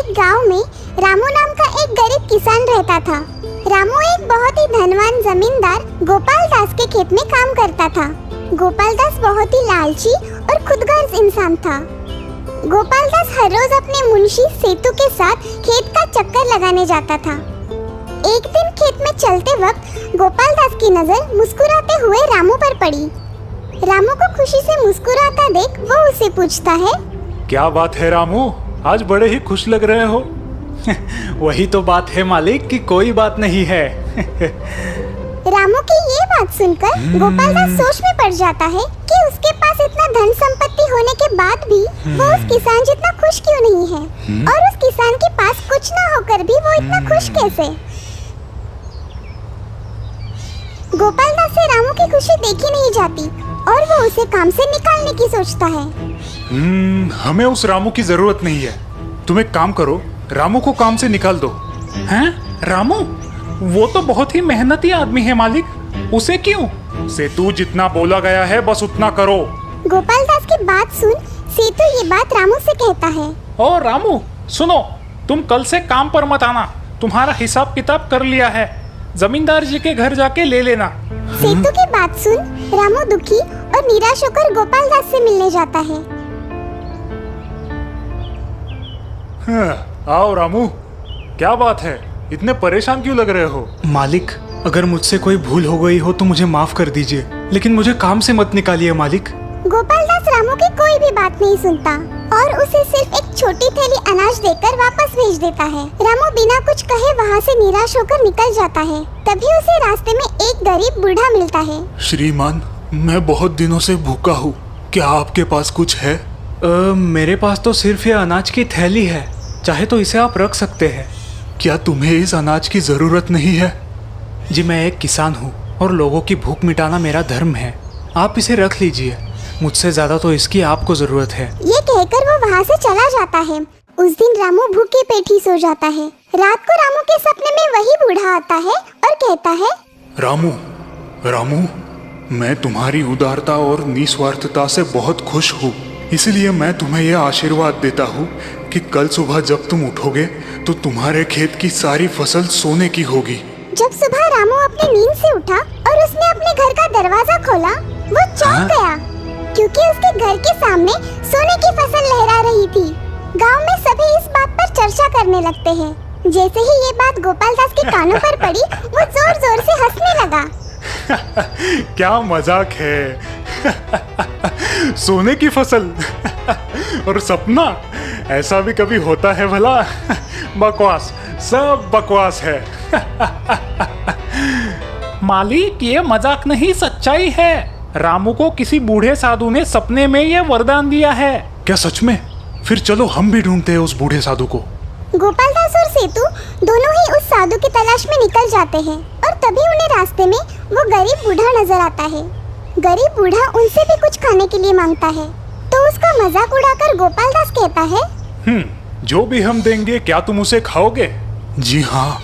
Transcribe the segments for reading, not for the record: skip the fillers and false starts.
एक गांव में रामू नाम का एक गरीब किसान रहता था। रामू एक बहुत ही धनवान जमींदार गोपाल दास के खेत में काम करता था। गोपाल दास बहुत ही लालची और खुदगर्ज इंसान था। गोपाल दास हर रोज अपने मुंशी सेतु के साथ खेत का चक्कर लगाने जाता था। एक दिन खेत में चलते वक्त गोपाल दास की नजर मुस्कुराते हुए रामू पर पड़ी। रामू को खुशी से मुस्कुराता देख वो उसे पूछता है, क्या बात है रामू, आज बड़े ही खुश लग रहे हो। वही तो बात है मालिक कि कोई बात नहीं है। रामू की ये बात सुनकर गोपाल दास सोच में पड़ जाता है कि उसके पास इतना धन संपत्ति होने के बाद भी वो उस किसान जितना खुश क्यों नहीं है, और उस किसान के पास कुछ ना होकर भी वो इतना खुश कैसे। गोपाल दास से रामू की खुशी देखी नहीं जाती और वो उसे काम से निकालने की सोचता है। हमें उस रामू की जरूरत नहीं है। तुम एक काम करो, रामू को काम से निकाल दो। हैं? रामू? वो तो बहुत ही मेहनती आदमी है मालिक, उसे क्यों? सेतु जितना बोला गया है बस उतना करो। गोपाल दास की बात सुन सेतु ये बात रामू से कहता है। ओ रामू सुनो, तुम कल से काम पर मत आना, तुम्हारा हिसाब किताब कर लिया है, जमींदार जी के घर जाके ले लेना। सेतु की बात सुन रामू दुखी और निराश होकर गोपाल दास से मिलने जाता है। आओ रामू, क्या बात है, इतने परेशान क्यों लग रहे हो? मालिक, अगर मुझसे कोई भूल हो गई हो तो मुझे माफ कर दीजिए, लेकिन मुझे काम से मत निकालिए मालिक। गोपाल दास रामू की कोई भी बात नहीं सुनता और उसे सिर्फ एक छोटी थैली अनाज देकर वापस भेज देता है। रामू बिना कुछ कहे वहाँ से निराश होकर निकल जाता है। तभी उसे रास्ते में एक गरीब बूढ़ा मिलता है। श्रीमान, मैं बहुत दिनों से भूखा हूँ, क्या आपके पास कुछ है? मेरे पास तो सिर्फ ये अनाज की थैली है, चाहे तो इसे आप रख सकते हैं। क्या तुम्हें इस अनाज की जरूरत नहीं है? जी, मैं एक किसान हूँ और लोगों की भूख मिटाना मेरा धर्म है, आप इसे रख लीजिए, मुझसे ज्यादा तो इसकी आपको जरूरत है। ये कहकर वो वहाँ से चला जाता है। उस दिन रामू भूखे पेट ही सो जाता है। रात को रामू के सपने में वही बूढ़ा आता है और कहता है, रामू, रामू, मैं तुम्हारी उदारता और निस्वार्थता से बहुत खुश हूँ, इसलिए मैं तुम्हें यह आशीर्वाद देता हूँ कि कल सुबह जब तुम उठोगे तो तुम्हारे खेत की सारी फसल सोने की होगी। जब सुबह रामू अपनी नींद से उठा और उसने अपने घर का दरवाजा खोला, वो चौंक गया क्योंकि उसके घर के सामने सोने की फसल लहरा रही थी। गांव में सभी इस बात पर चर्चा करने लगते हैं। जैसे ही ये बात गोपाल दास के कानों पर पड़ी, वो जोर जोर से हंसने लगा। क्या मजाक है। सोने की फसल और सपना, ऐसा भी कभी होता है भला? बकवास, सब बकवास है। मालिक, ये मजाक नहीं, सच्चाई है। रामू को किसी बूढ़े साधु ने सपने में ये वरदान दिया है। क्या सच में? फिर चलो हम भी ढूंढते हैं उस बूढ़े साधु को। गोपाल दास और सेतु दोनों ही उस साधु की तलाश में निकल जाते हैं और तभी उन्हें रास्ते में वो गरीब बूढ़ा नजर आता है। गरीब बूढ़ा उनसे भी कुछ खाने के लिए मांगता है, तो उसका मजाक उड़ाकर गोपाल दास कहता है, जो भी हम देंगे क्या तुम उसे खाओगे? जी हाँ।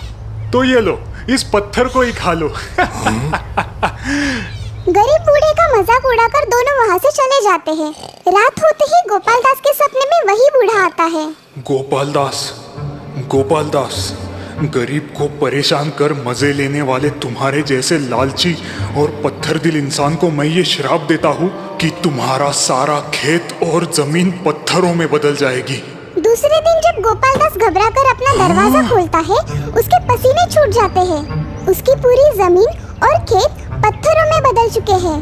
तो ये लो, इस पत्थर को ही खा लो। गरीब बूढ़े का मजाक उड़ाकर दोनों वहाँ से चले जाते हैं। रात होते ही गोपाल दास के सपने में वही बूढ़ा आता है। गोपाल दास, गोपाल दास, गरीब को परेशान कर मजे लेने वाले तुम्हारे जैसे लालची और पत्थर दिल इंसान को मैं ये श्राप देता हूँ कि तुम्हारा सारा खेत और जमीन पत्थरों में बदल जाएगी। दूसरे दिन जब गोपाल दास घबराकर अपना दरवाजा खोलता है, उसके पसीने छूट जाते हैं। उसकी पूरी जमीन और खेत पत्थरों में बदल चुके हैं।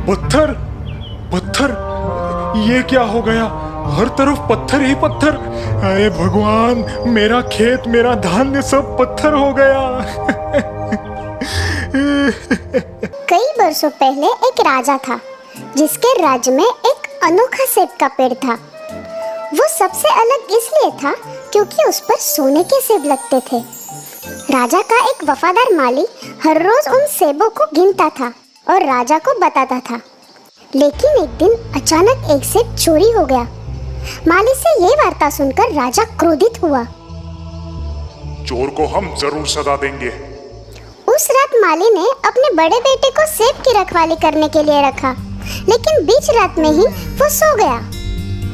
पत्थर, पत्थर, ये क्या हो गया? हर तरफ पत्थर ही पत्थर। अरे भगवान, मेरा खेत, मेरा धान्य सब पत्थर हो गया। कई वर्षों पहले एक राजा था जिसके राज्य में एक अनोखा सेब का पेड़ था। वो सबसे अलग इसलिए था क्योंकि उस पर सोने के सेब लगते थे। राजा का एक वफादार माली हर रोज उन सेबों को गिनता था और राजा को बताता था। लेकिन एक दिन अचानक एक सेब चोरी हो गया। माली से ये वार्ता सुनकर राजा क्रोधित हुआ। चोर को हम जरूर सजा देंगे। उस रात माली ने अपने बड़े बेटे को सेब की रखवाली करने के लिए रखा, लेकिन बीच रात में ही वो सो गया।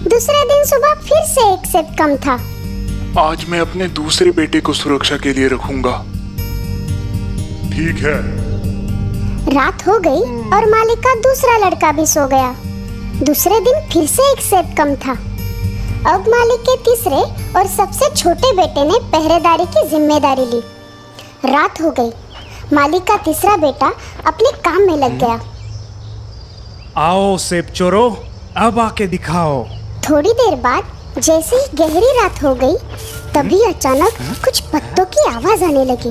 दूसरे दिन सुबह फिर से एक सेब कम था। आज मैं अपने दूसरे बेटे को सुरक्षा के लिए रखूंगा। ठीक है। रात हो गई और मालिक का दूसरा लड़का भी सो गया। दूसरे दिन फिर से एक सेब कम था। अब मालिक के तीसरे और सबसे छोटे बेटे ने पहरेदारी की जिम्मेदारी ली। रात हो गई। मालिक का तीसरा बेटा अपने काम में लग गया। आओ सेब चोरो, अब आके दिखाओ। थोड़ी देर बाद जैसे ही गहरी रात हो गई, तभी अचानक कुछ पत्तों की आवाज आने लगी।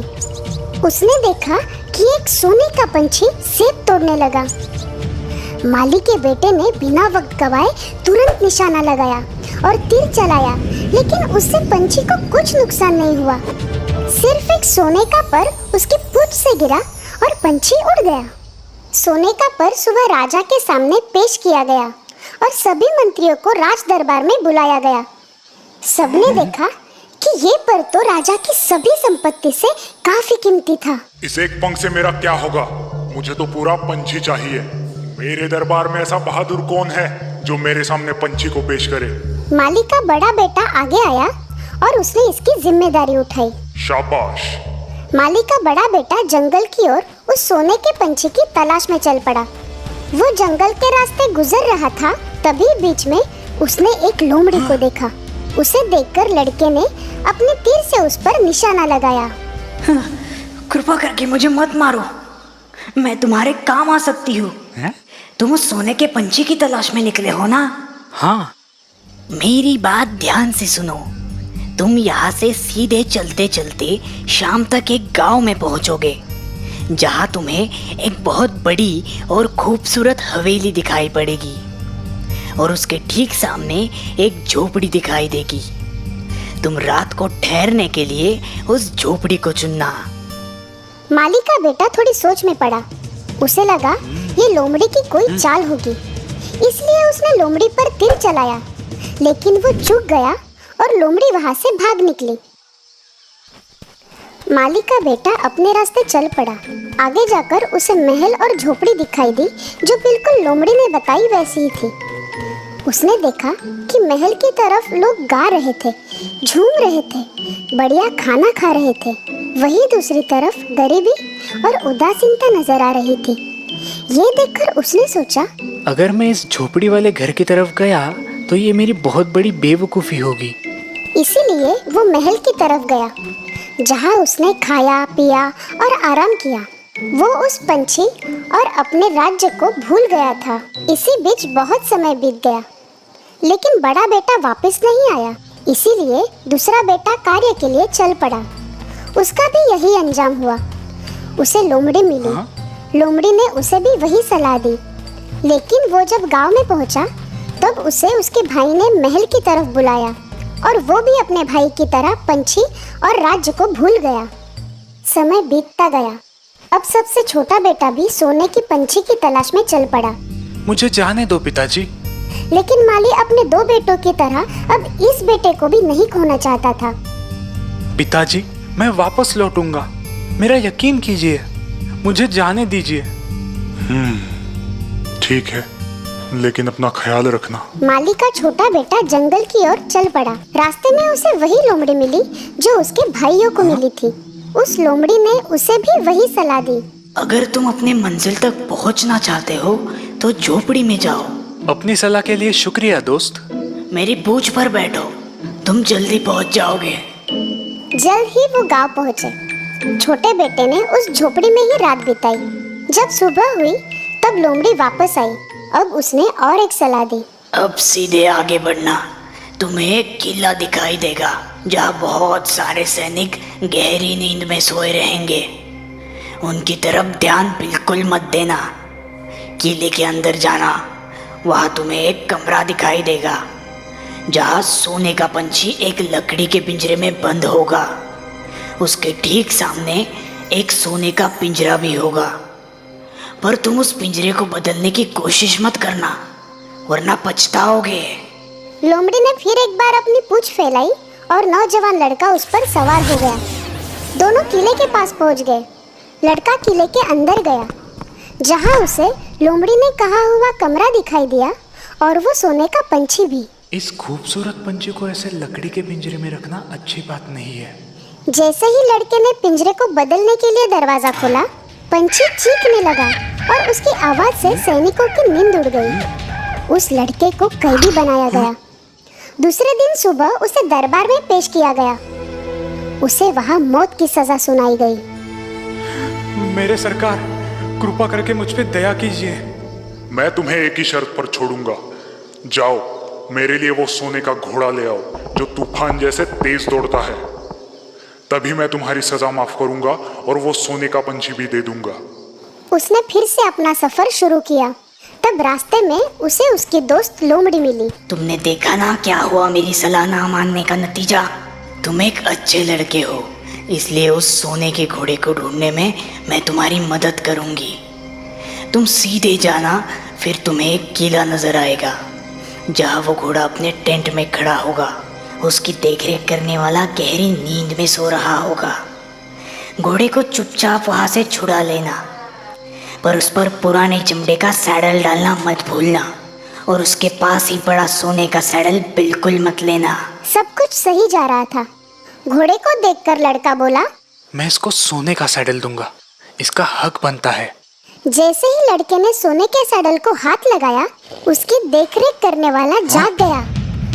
उसने देखा कि एक सोने का पंछी सेब तोड़ने लगा। माली के बेटे ने बिना वक्त गवाए तुरंत निशाना लगाया और तीर चलाया, लेकिन उससे पंछी को कुछ नुकसान नहीं हुआ। सिर्फ एक सोने का पर उसकी पूंछ से गिरा और पंछी उड़ गया। सोने का पर सुबह राजा के सामने पेश किया गया और सभी मंत्रियों को राज दरबार में बुलाया गया। सबने देखा कि ये पर तो राजा की सभी संपत्ति से काफी कीमती था। इस एक पंख से मेरा क्या होगा? मुझे तो पूरा पंछी चाहिए। मेरे दरबार में ऐसा बहादुर कौन है जो मेरे सामने पंछी को पेश करे? माली का बड़ा बेटा आगे आया और उसने इसकी जिम्मेदारी उठाई। शाबाश। माली का बड़ा बेटा जंगल की ओर उस सोने के पंछी की तलाश में चल पड़ा। वो जंगल के रास्ते गुजर रहा था, तभी बीच में उसने एक लोमड़ी को देखा। उसे देखकर लड़के ने अपने तीर से उस पर निशाना लगाया। कृपा करके मुझे मत मारो, मैं तुम्हारे काम आ सकती हूँ। तुम उस सोने के पंछी की तलाश में निकले हो ना? हाँ। मेरी बात ध्यान से सुनो। तुम यहाँ से सीधे चलते चलते शाम तक एक गांव में पहुँचोगे, जहाँ तुम्हें एक बहुत बड़ी और खूबसूरत हवेली दिखाई पड़ेगी और उसके ठीक सामने एक झोपड़ी दिखाई देगी। तुम रात को ठहरने के लिए उस झोपड़ी को चुनना। माली का बेटा थोड़ी सोच में पड़ा। उसे लगा ये लोमड़ी की कोई चाल होगी, इसलिए उसने लोमड़ी पर तीर चलाया, लेकिन वो चूक गया और लोमड़ी वहां से भाग निकली। माली का बेटा अपने रास्ते चल पड़ा। आगे जाकर उसे महल और झोपड़ी दिखाई दी, जो बिल्कुल लोमड़ी ने बताई वैसी ही थी। उसने देखा कि महल की तरफ लोग गा रहे थे, झूम रहे थे, बढ़िया खाना खा रहे थे। वहीं दूसरी तरफ गरीबी और उदासीनता नजर आ रही थी। ये देखकर उसने सोचा, अगर मैं इस झोपड़ी वाले घर की तरफ गया तो ये मेरी बहुत बड़ी बेवकूफ़ी होगी। इसीलिए वो महल की तरफ गया, जहाँ उसने खाया पिया और आराम किया। वो उस पंछी और अपने राज्य को भूल गया था। इसी बीच बहुत समय बीत गया, लेकिन बड़ा बेटा वापस नहीं आया। इसीलिए दूसरा बेटा कार्य के लिए चल पड़ा। उसका भी यही अंजाम हुआ। उसे लोमड़ी मिली। लोमड़ी ने उसे भी वही सलाह दी, लेकिन वो जब गांव में पहुंचा, तब उसे उसके भाई ने महल की तरफ बुलाया और वो भी अपने भाई की तरह पंछी और राज्य को भूल गया। समय बीतता गया। अब सबसे छोटा बेटा भी सोने की पंछी की तलाश में चल पड़ा। मुझे जाने दो पिताजी। लेकिन माली अपने दो बेटों की तरह अब इस बेटे को भी नहीं खोना चाहता था। पिताजी, मैं वापस लौटूंगा, मेरा यकीन कीजिए, मुझे जाने दीजिए। ठीक है, लेकिन अपना ख्याल रखना। माली का छोटा बेटा जंगल की ओर चल पड़ा। रास्ते में उसे वही लोमड़ी मिली जो उसके भाइयों को मिली थी। उस लोमड़ी ने उसे भी वही सलाह दी। अगर तुम अपने मंजिल तक पहुंचना चाहते हो तो झोपड़ी में जाओ। अपनी सलाह के लिए शुक्रिया दोस्त। मेरी पूंछ पर बैठो, तुम जल्दी पहुंच जाओगे। जल्द ही वो गांव पहुंचे। छोटे बेटे ने उस झोपड़ी में ही रात बिताई। जब सुबह हुई तब लोमड़ी वापस आई। अब उसने और एक सलाह दी। अब सीधे आगे बढ़ना, तुम्हें एक किला दिखाई देगा जहाँ बहुत सारे सैनिक गहरी नींद में सोए रहेंगे। उनकी तरफ ध्यान बिल्कुल मत देना। किले के अंदर जाना, वहाँ तुम्हें एक कमरा दिखाई देगा जहाँ सोने का पंछी एक लकड़ी के पिंजरे में बंद होगा। उसके ठीक सामने एक सोने का पिंजरा भी होगा, पर तुम उस पिंजरे को बदलने की कोशिश मत करना, वरना पछताओगे। लोमड़ी ने फिर एक बार अपनी पूंछ फैलाई और नौजवान लड़का उस पर सवार हो गया। दोनों किले के पास पहुंच गए। लड़का किले के अंदर गया, जहां उसे लोमड़ी ने कहा हुआ कमरा दिखाई दिया और वो सोने का पंछी भी। इस खूबसूरत पंछी को ऐसे लकड़ी के पिंजरे में रखना अच्छी बात नहीं है। जैसे ही लड़के ने पिंजरे को बदलने के लिए दरवाजा खोला, पंछी चीखने लगा और उसकी आवाज से सैनिकों की नींद उड़ गई। उस लड़के को कैदी बनाया गया। दूसरे दिन सुबह उसे दरबार में पेश किया गया। उसे वहां मौत की सजा सुनाई गई। मेरे सरकार, कृपा करके मुझ पे दया कीजिए। मैं तुम्हें एक ही शर्त पर छोड़ूंगा। जाओ, मेरे लिए वो सोने का घोड़ा ले आओ जो तूफान जैसे तेज दौड़ता है। तभी मैं तुम्हारी सजा माफ करूंगा और वो सोने का पंछी भी दे दूंगा। उसने फिर से अपना सफर शुरू किया। तब रास्ते में उसे उसकी दोस्त लोमड़ी मिली। तुमने देखा ना क्या हुआ मेरी सलाह ना मानने का नतीजा। तुम एक अच्छे लड़के हो, इसलिए उस सोने के घोड़े को ढूंढने में मैं तुम्हारी मदद करूंगी। तुम सीधे जाना, फिर तुम्हें एक किला नजर आएगा जहाँ वो घोड़ा अपने टेंट में खड़ा होगा। उसकी देखरेख करने वाला गहरी नींद में सो रहा होगा। घोड़े को चुपचाप वहाँ से छुड़ा लेना, पर उस पर पुराने चमड़े का सैडल डालना मत भूलना, और उसके पास ही बड़ा सोने का सैडल बिल्कुल मत लेना। सब कुछ सही जा रहा था। घोड़े को देखकर लड़का बोला, मैं इसको सोने का सैडल दूंगा, इसका हक बनता है। जैसे ही लड़के ने सोने के सैडल को हाथ लगाया, उसकी देखरेख करने वाला जाग गया।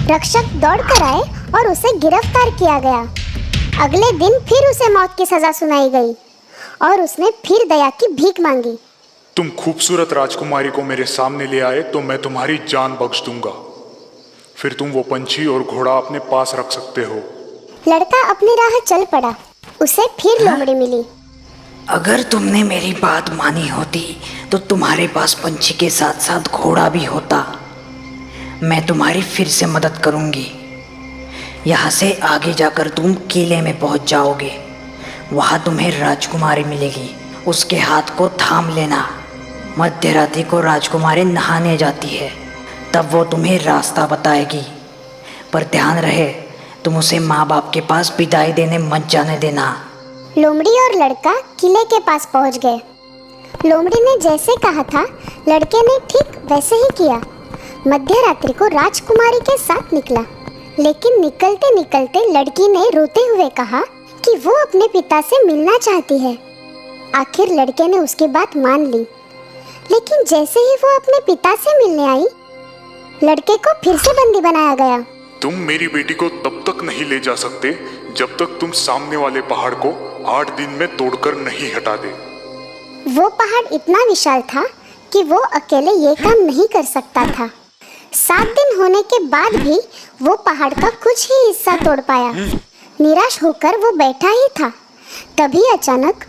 रक्षक दौड़कर आए और उसे गिरफ्तार किया गया। अगले दिन फिर उसे मौत की सजा सुनाई गई और उसने फिर दया की भीख मांगी। तुम खूबसूरत राजकुमारी को मेरे सामने ले आए तो मैं तुम्हारी जान बख्श दूंगा। फिर तुम वो पंछी और घोड़ा अपने पास रख सकते हो। लड़का अपनी राह चल पड़ा। उसे फिर लोमड़ी मिली। अगर तुमने मेरी बात मानी होती तो तुम्हारे पास पंछी के साथ साथ घोड़ा भी होता। मैं तुम्हारी फिर से मदद करूंगी। यहाँ से आगे जाकर तुम किले में पहुँच जाओगे। वहाँ तुम्हें राजकुमारी मिलेगी। उसके हाथ को थाम लेना। मध्य रात्रि को राजकुमारी नहाने जाती है, तब वो तुम्हें रास्ता बताएगी। पर ध्यान रहे, तुम उसे माँ बाप के पास विदाई देने मत जाने देना। लोमड़ी और लड़का किले के पास पहुंच गए। लोमड़ी ने जैसे कहा था, लड़के ने ठीक वैसे ही किया। मध्य रात्रि को राजकुमारी के साथ निकला, लेकिन निकलते निकलते लड़की ने रोते हुए कहा कि वो अपने पिता से मिलना चाहती है। आखिर लड़के ने उसकी बात मान ली, लेकिन जैसे ही वो अपने पिता से मिलने आई, लड़के को फिर से बंदी बनाया गया। तुम मेरी बेटी को तब तक नहीं ले जा सकते जब तक तुम सामने वाले पहाड़ को 8 दिन में तोड़कर नहीं हटा दे। वो पहाड़ इतना विशाल था कि वो अकेले ये काम नहीं कर सकता था। 7 दिन होने के बाद भी वो पहाड़ का कुछ ही हिस्सा तोड़ पाया। निराश होकर वो बैठा ही था, तभी अचानक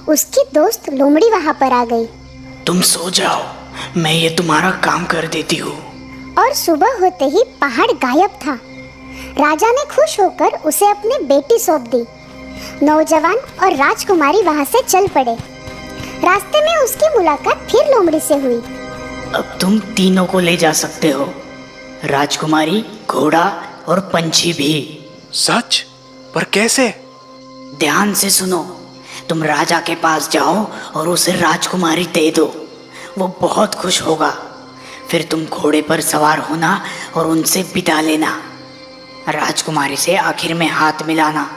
उसकी दोस्त लोमड़ी वहां पर आ गई। तुम सो जाओ, मैं ये तुम्हारा काम कर देती हूँ। और सुबह होते ही पहाड़ गायब था। राजा ने खुश होकर उसे अपनी बेटी सौंप दी। नौजवान और राजकुमारी वहां से चल पड़े। रास्ते में उसकी मुलाकात फिर लोमड़ी से हुई। अब तुम तीनों को ले जा सकते हो, राजकुमारी, घोड़ा और पंछी भी। सच? पर कैसे? ध्यान से सुनो। तुम राजा के पास जाओ और उसे राजकुमारी दे दो। वो बहुत खुश होगा। फिर तुम घोड़े पर सवार होना और उनसे विदा लेना। राजकुमारी से आखिर में हाथ मिलाना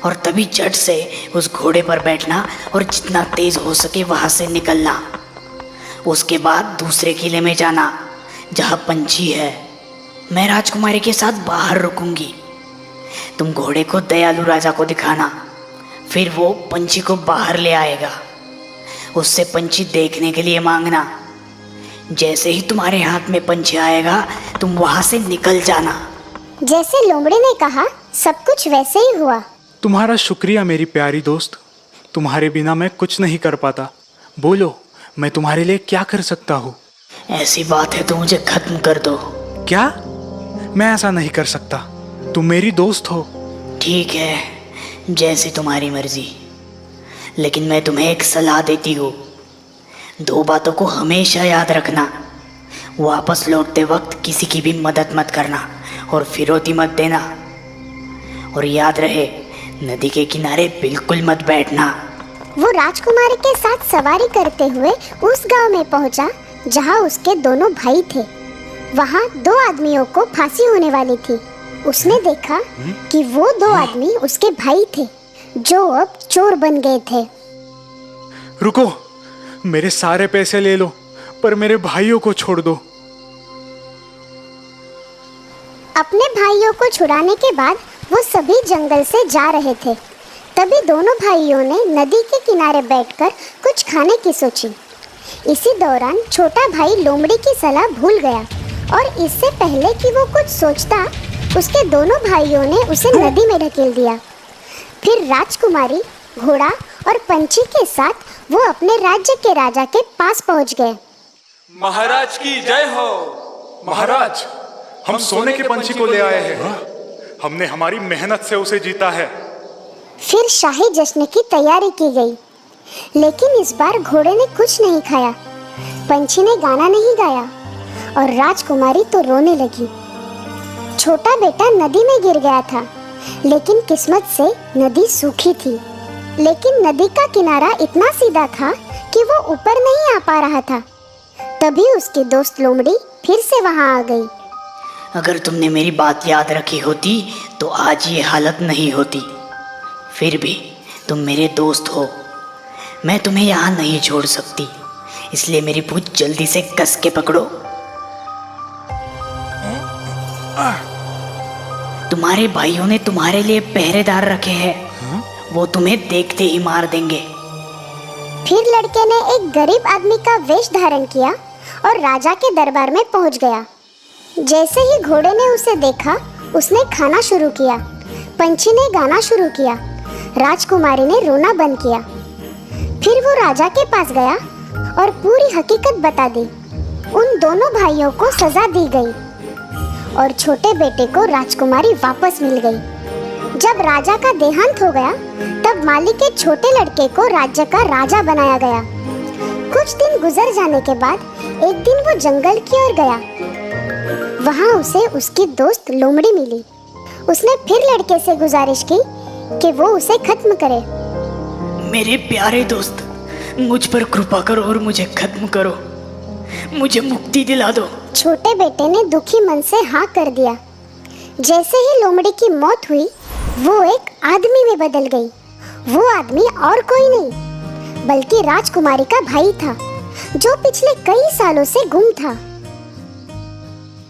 और तभी झट से उस घोड़े पर बैठना और जितना तेज हो सके वहां से निकलना। उसके बाद दूसरे किले में जाना जहाँ पंछी है। मैं राजकुमारी के साथ बाहर रुकूंगी। तुम घोड़े को दयालु राजा को दिखाना, फिर वो पंछी को बाहर ले आएगा। उससे पंछी देखने के लिए मांगना। जैसे ही तुम्हारे हाथ में पंछी आएगा, तुम वहां से निकल जाना। जैसे लोमड़ी ने कहा, सब कुछ वैसे ही हुआ। तुम्हारा शुक्रिया मेरी प्यारी दोस्त। तुम्हारे बिना मैं कुछ नहीं कर पाता। बोलो, मैं तुम्हारे लिए क्या कर सकता हूँ? ऐसी बात है तो मुझे खत्म कर दो। क्या? मैं ऐसा नहीं कर सकता। तुम मेरी दोस्त हो। ठीक है, जैसी तुम्हारी मर्जी। लेकिन मैं तुम्हें एक सलाह देती हूँ। 2 बातों को हमेशा याद रखना। वापस लौटते वक्त किसी की भी मदद मत करना और फिरौती मत देना। और याद रहे, नदी के किनारे बिल्कुल मत बैठना। वो राजकुमारी के साथ सवारी करते हुए उस गांव में पहुंचा जहां उसके दोनों भाई थे। वहाँ 2 आदमियों को फांसी होने वाली थी। उसने देखा कि वो 2 आदमी उसके भाई थे जो अब चोर बन गए थे। रुको, मेरे सारे पैसे ले लो पर मेरे भाइयों को छोड़ दो। अपने भाइयों को छुड़ाने के बाद वो सभी जंगल से जा रहे थे। तभी दोनों भाइयों ने नदी के किनारे बैठकर कुछ खाने की सोची। इसी दौरान छोटा भाई लोमड़ी की सलाह भूल गया और इससे पहले कि वो कुछ सोचता, उसके दोनों भाइयों ने उसे नदी में ढकेल दिया। फिर राजकुमारी, घोड़ा और पंछी के साथ वो अपने राज्य के राजा के पास पहुंच गए। महाराज की जय हो। महाराज, हम सोने के पंछी को ले आए हैं। हमने हमारी मेहनत से उसे जीता है। फिर शाही जश्न की तैयारी की गई, लेकिन इस बार घोड़े ने कुछ नहीं खाया, पंछी ने गाना नहीं गाया और राजकुमारी तो रोने लगी। छोटा बेटा नदी में गिर गया था, लेकिन किस्मत से नदी सूखी थी। लेकिन नदी का किनारा इतना सीधा था कि वो ऊपर नहीं आ पा रहा था। तभी उसकी दोस्त लोमड़ी फिर से वहां आ गई। अगर तुमने मेरी बात याद रखी होती तो आज ये हालत नहीं होती। फिर भी तुम मेरे दोस्त हो, मैं तुम्हें यहाँ नहीं छोड़ सकती, इसलिए मेरी पूंछ जल्दी से कस के पकड़ो। तुम्हारे भाइयों ने तुम्हारे लिए पहरेदार रखे हैं, वो तुम्हें देखते ही मार देंगे। फिर लड़के ने एक गरीब आदमी का वेश धारण किया और राजा के दरबार में पहुंच गया। जैसे ही घोड़े ने उसे देखा, उसने खाना शुरू किया, पंछी ने गाना शुरू किया, राजकुमारी ने रोना बंद किया। फिर वो राजा के पास गया और पूरी हकीकत बता दी। उन दोनों भाइयों को सजा दी गई और छोटे बेटे को राजकुमारी वापस मिल गई। जब राजा का देहांत हो गया, तब माली के छोटे लड़के को राज्य का राजा बनाया गया। कुछ दिन गुजर जाने के बाद एक दिन वो जंगल की ओर गया। वहाँ उसे उसकी दोस्त लोमड़ी मिली। उसने फिर लड़के से गुजारिश की कि वो उसे खत्म करे। मेरे प्यारे दोस्त, मुझ पर कृपा करो और मुझे खत्म करो, मुझे मुक्ति दिला दो। छोटे बेटे ने दुखी मन से हाँ कर दिया। जैसे ही लोमड़ी की मौत हुई, वो एक आदमी में बदल गई। वो आदमी और कोई नहीं बल्कि राजकुमारी का भाई था, जो पिछले कई सालों से गुम था।